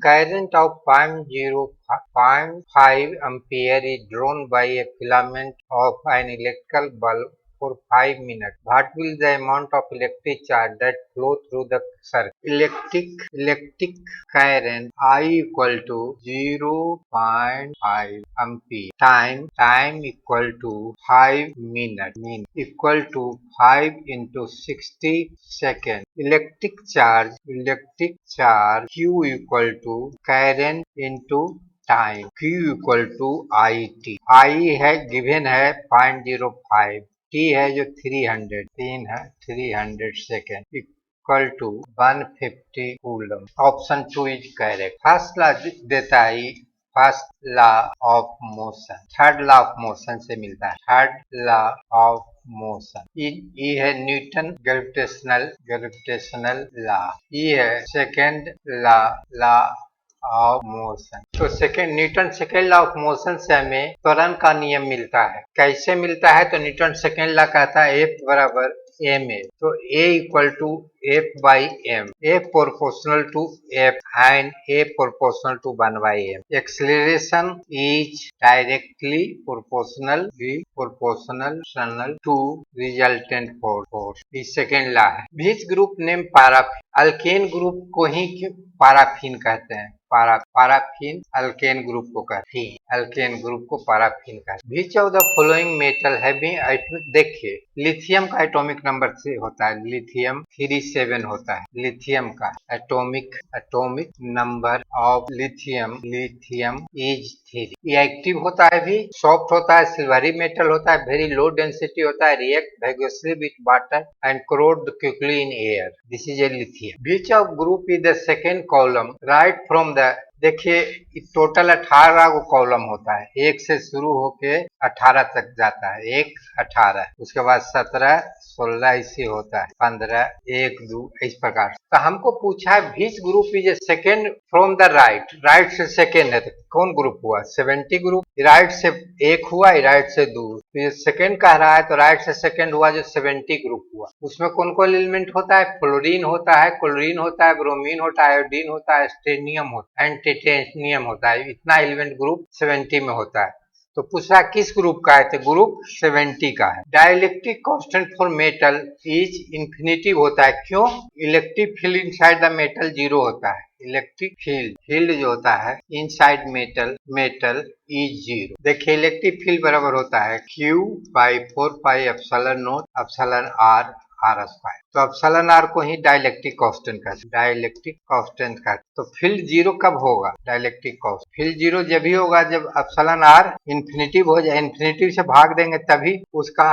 current of 0.5 ampere is drawn by a filament of an electrical bulb for 5 minutes. What will the amount of electric charge that flow through the circuit? Electric current I equal to 0.5 ampere time equal to 5 minutes equal to 5 into 60 seconds. Electric charge Q equal to current into time Q equal to IT। I है given है 0.05, T है जो 300 second equal to 150 coulomb. Option 2 is correct. First law देता है first law of motion, third law of motion से मिलता है। Third law of motion ये है न्यूटन ग्रेविटेशनल लॉ, ये है सेकेंड लॉ ऑफ मोशन। तो Newton second law of motion से हमें त्वरण का नियम मिलता है। कैसे मिलता है? तो न्यूटन सेकेंड लॉ कहता है F बराबर ma, तो A equal to F by m, A proportional to F and A proportional to 1/m। Acceleration is directly proportional to resultant force. इस सेकेंड लॉ है। Which group name paraffin, alkane group को ही paraffin कहते हैं। Paraffin alkane group को कहते हैं, alkane group को पैराफिन कहते हैं। विच of the following metal having atomic, देखिए लिथियम का एटॉमिक नंबर से होता है, लिथियम 37 होता है। लिथियम का atomic number of lithium is 3। ये एक्टिव होता है, भी सॉफ्ट होता है, सिल्वरी मेटल होता है, वेरी लो डेंसिटी होता है, react vigorously with water and corrode quickly in air. This is a lithium. Which of group is the second column right from the, देखिए टोटल 18 को कॉलम होता है, 1 से शुरू होके 18 तक जाता है। 1 18, उसके बाद 17 16 ऐसे होता है, 15 1 2 इस प्रकार। तो हमको पूछा है which group is a second from the right से सेकेंड है, तो कौन ग्रुप हुआ? 70 ग्रुप। राइट से 1 हुआ, राइट से 2, तो ये सेकेंड कह रहा है, तो राइट से सेकेंड हुआ जो 70 ग्रुप हुआ। उसमें कौन कौन एलिमेंट होता है? फ्लोरीन होता है, क्लोरीन होता है, ब्रोमीन होता है, आयोडीन होता है, स्टेनियम होता है, टाइटेनियम होता है। इतना एलिमेंट ग्रुप 70 में होता है। तो पूछा किस ग्रुप का है, तो ग्रुप 70 का है। Dielectric constant for metal is infinitive होता है। क्यों? Electric field inside the metal 0 होता है। इलेक्ट्रिक फील्ड जो होता है इनसाइड मेटल इज 0। देखिए इलेक्ट्रिक फील्ड बराबर होता है Q by 4 pi epsilon not epsilon R square. तो एप्सिलॉन R को ही डाइलेक्ट्रिक कांस्टेंट कहते। तो फील्ड 0 कब होगा? डाइलेक्ट्रिक कांस्टेंट फील्ड 0 जब ही होगा जब एप्सिलॉन R इन्फिनिटिव हो जाए, इन्फिनिटिव से भाग देंगे तभी उसका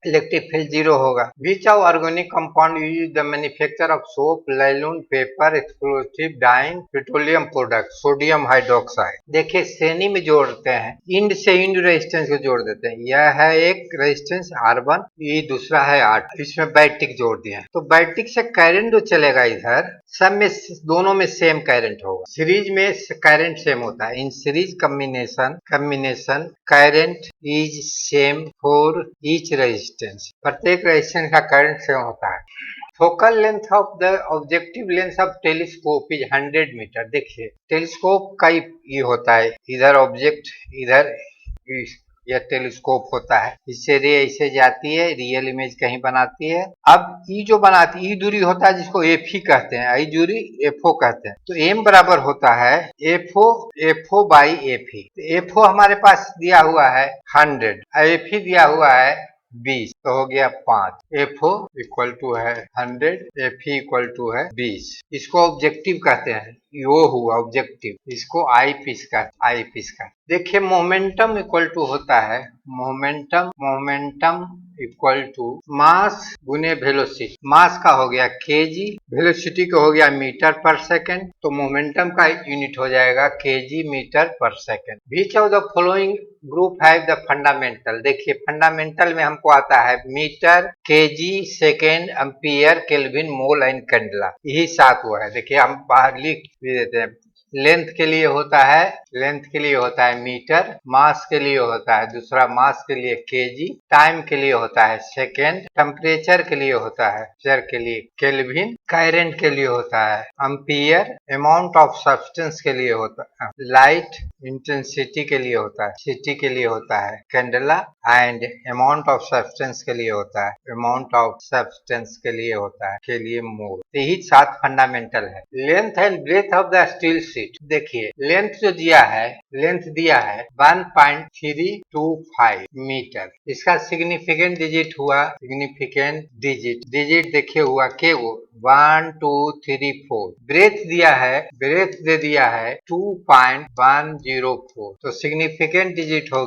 इलेक्ट्रिक फील्ड 0 होगा। Which of organic compound use the manufacture of soap, nylon, paper, explosive, dyeing, petroleum product, sodium hydroxide. देखिए श्रेणी में जोड़ते हैं, इंड से इंड रेजिस्टेंस को जोड़ देते हैं। यह है एक रेजिस्टेंस R1, ये दूसरा है R2, इसमें बैटरी जोड़ दिए हैं। तो बैटरी से करंट जो चलेगा इधर सब में दोनों में सेम करंट होगा। सीरीज में करंट सेम होता है। In series combination current is same for each resistance, प्रत्येक रेजिस्टेंस का करंट सेम होता है। Focal length of the objective lens of telescope is 100 metre. देखिए टेलीस्कोप का ये होता है, इधर ऑब्जेक्ट इधर यह टेलीस्कोप होता है, इससे रे ऐसे जाती है, रियल इमेज कहीं बनाती है। अब ई जो बनाती है, ई दूरी होता है जिसको एफ ही कहते हैं, आई दूरी एफओ कहते हैं। तो एम बराबर होता है FO by F he. FO हमारे पास दिया हुआ है 100, एफ ही दिया हुआ है 20, तो हो गया 5। एफओ इक्वल टू है 100, एफ ही इक्वल टू है 20। इसको ऑब्जेक्टिव कहते हैं, यो हुआ ऑब्जेक्टिव, इसको आई पीस का। देखिए मोमेंटम इक्वल टू होता है मोमेंटम इक्वल टू मास गुने वेलोसिटी। मास का हो गया केजी, वेलोसिटी का हो गया मीटर पर सेकेंड, तो मोमेंटम का यूनिट हो जाएगा केजी मीटर पर second. Which of the following group है द फंडामेंटल। देखिए फंडामेंटल में हमको आता है metre, KG, second, ampere, kelvin, mole and candela, यही 7 हुआ है। देखिए हम बाहर लिख भी देते हैं लेंथ के लिए होता है, लेंथ के लिए होता है मीटर, मास के लिए होता है दूसरा, मास के लिए केजी, टाइम के लिए होता है सेकेंड, टेम्परेचर के लिए होता है टेम्परेचर के लिए केल्विन, करंट के लिए होता है एम्पियर, अमाउंट ऑफ सब्सटेंस के लिए होता है लाइट, इंटेंसिटी के लिए होता है, सिटी के लिए होता है candela, and amount of substance के लिए होता है, अमाउंट ऑफ सब्सटेंस के लिए होता है के लिए मोल। यही 7 फंडामेंटल है। Length and breadth of the steel sheet, देखिए लेंथ जो दिया है, लेंथ दिया है 1.325 मीटर, इसका सिग्निफिकेंट डिजिट हुआ, सिग्निफिकेंट डिजिट देखिए हुआ के वो 1 2 3 4, ब्रेथ दिया है, ब्रेथ दे दिया है 2.104, तो सिग्निफिकेंट डिजिट हो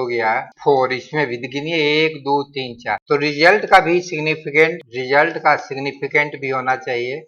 गया 4, इसमें भी गिनिए 1 2 3 4, तो रिजल्ट का सिग्निफिकेंट भी होना चाहिए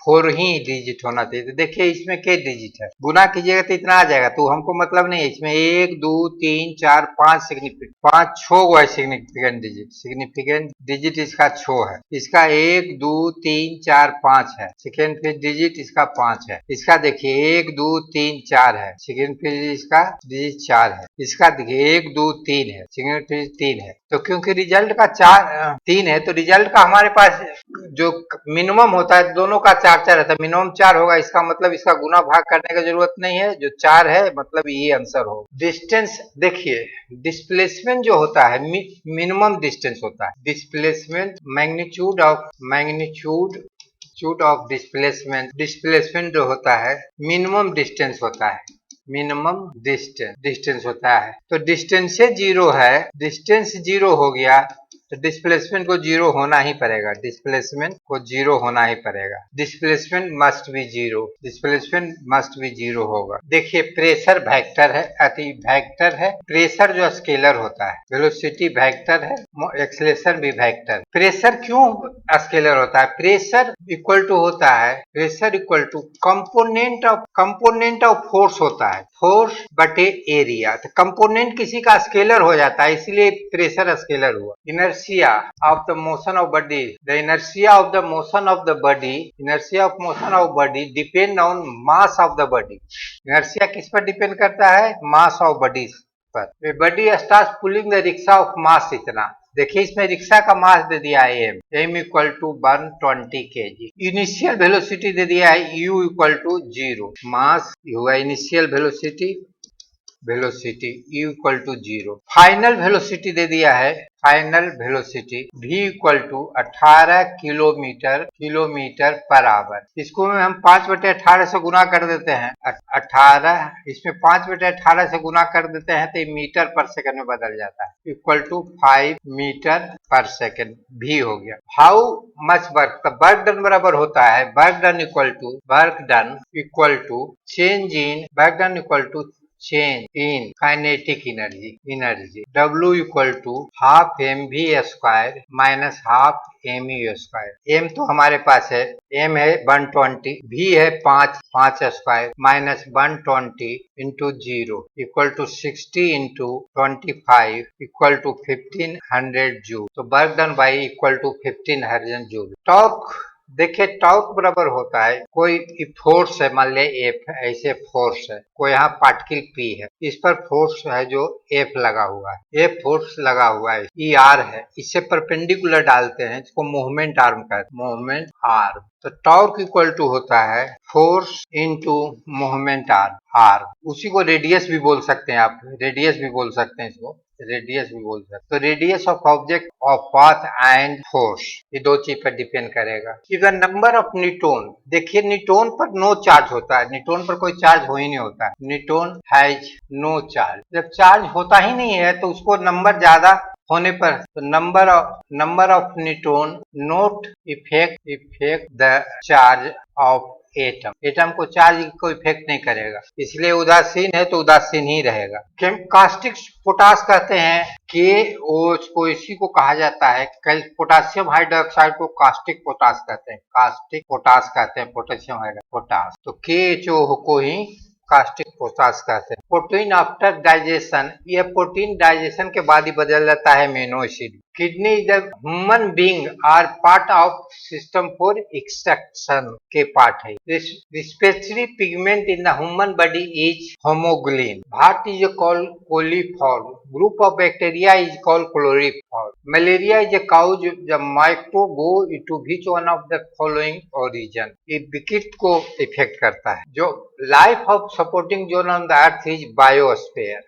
4 ही डिजिट होना चाहिए। तो देखिए इसमें क्या डिजिट है, गुना कीजिएगा तो इतना आ जाएगा, तो हमको मतलब नहीं है, इसमें 1 2 3 4 5 सिग्निफिकेंट 5 6 गो है सिग्निफिकेंट डिजिट इसका 6 है, इसका 1 2 3 4 5 है, सेकेंड फिर डिजिट इसका 5 है, इसका देखिए 1 2 3 4 है, सेकेंड फिर इसका डिजिट 4 है, इसका देखिए 1 2 3 है, सेकेंड फिर 3 है, तो क्योंकि रिजल्ट का 3 है तो रिजल्ट का हमारे पास जो मिनिमम होता है दोनों का 4 रहता है, मिनिमम 4 होगा, इसका मतलब इसका गुना भाग करने की जरूरत नहीं है, जो 4 है मतलब ये आंसर हो। डिस्टेंस देखिए, डिस्प्लेसमेंट जो होता है मिनिमम डिस्टेंस होता है, डिस्प्लेसमेंट मैग्नीट्यूड ऑफ डिस्प्लेसमेंट जो होता है मिनिमम डिस्टेंस होता है, मिनिमम डिस्टेंस होता है, तो डिस्टेंस से 0 है, डिस्टेंस 0 हो गया तो डिस्प्लेसमेंट को 0 होना ही पड़ेगा, डिस्प्लेसमेंट मस्ट बी 0 होगा। देखिए प्रेशर वेक्टर है, प्रेशर जो स्केलर होता है, वेलोसिटी वेक्टर है, एक्सेलरेशन भी वेक्टर। प्रेशर क्यों स्केलर होता है, pressure equal to component of force होता है, फोर्स बटे एरिया, तो कंपोनेंट किसी का स्केलर हो जाता है इसलिए प्रेशर स्केलर हुआ। Inertia of the motion of body, the inertia of motion of body depend on mass of the body। inertia किस पर डिपेंड करता है, mass of body पर। body starts pulling the rickshaw of mass इतना, देखिए इसमें rickshaw का मास दे दिया है m equal to 120 kg, initial velocity दे दिया है u इक्वल टू 0, मास हुआ initial velocity u equal to 0, final velocity दे दिया है, final velocity v equal to 18 kilometre per hour, इसको हम 5/18 से गुना कर देते हैं, 18 इसमें 5/18 से गुना कर देते हैं तो मीटर पर सेकंड में बदल जाता है, इक्वल टू 5 मीटर पर सेकंड v हो गया। हाउ मच वर्क, तो वर्क डन बराबर होता है work done equal to change in kinetic energy W equal to half mv square minus half mu square, m तो हमारे पास है, m है 120, v है 5 square minus 120 into 0 equal to 60 into 25 equal to 1500 joule, तो work done by equal to 1500 joule. Torque देखिए torque बराबर होता है, कोई फोर्स है, मान ले F ऐसे फोर्स है, कोई यहाँ पार्टिकल P है, इस पर फोर्स है जो F लगा हुआ है, F फोर्स लगा हुआ है, E R है, इससे परपेंडिकुलर डालते हैं, इसको मूवमेंट आर्म कहते हैं, मूवमेंट आर्म। तो टॉर्क इक्वल टू होता है फोर्स इनटू मूवमेंट आर्म, उसी को रेडियस भी बोल सकते हैं आप, इसको रेडियस भी बोल सकते, तो radius of object of path and force, ये दो चीज पर डिपेंड करेगा। If the number of Newton, देखिए न्यूटन पर नो चार्ज होता है, न्यूटन पर कोई चार्ज हो ही नहीं होता है, न्यूटन हैज नो चार्ज, जब चार्ज होता ही नहीं है तो उसको नंबर ज्यादा होने पर तो number of Newton note effect the charge of atom को चार्ज को इफेक्ट नहीं करेगा, इसलिए उदासीन है तो उदासीन ही रहेगा। कास्टिक पोटास कहते हैं कि वो इसी को कहा जाता है, पोटासियम हाइड्रोक्साइड को कास्टिक पोटास कहते हैं, पोटेशियम हाइड्रोक्साइड, तो KHO को ही कास्टिक पोटास कहते हैं। प्रोटीन आफ्टर डाइजेशन, ये प्रोटीन डाइजेशन के बाद ही बदल जाता है amino acid, kidney the human being are part of system for extraction के पार्ट है। Respiratory pigment in the human body is haemoglobin. Heart is called coliform. Group of bacteria is called chloroform. Malaria is a cause the microbe go into which one of the following origin। ये विकिट को effect करता है। जो life of supporting zone on the earth is biosphere.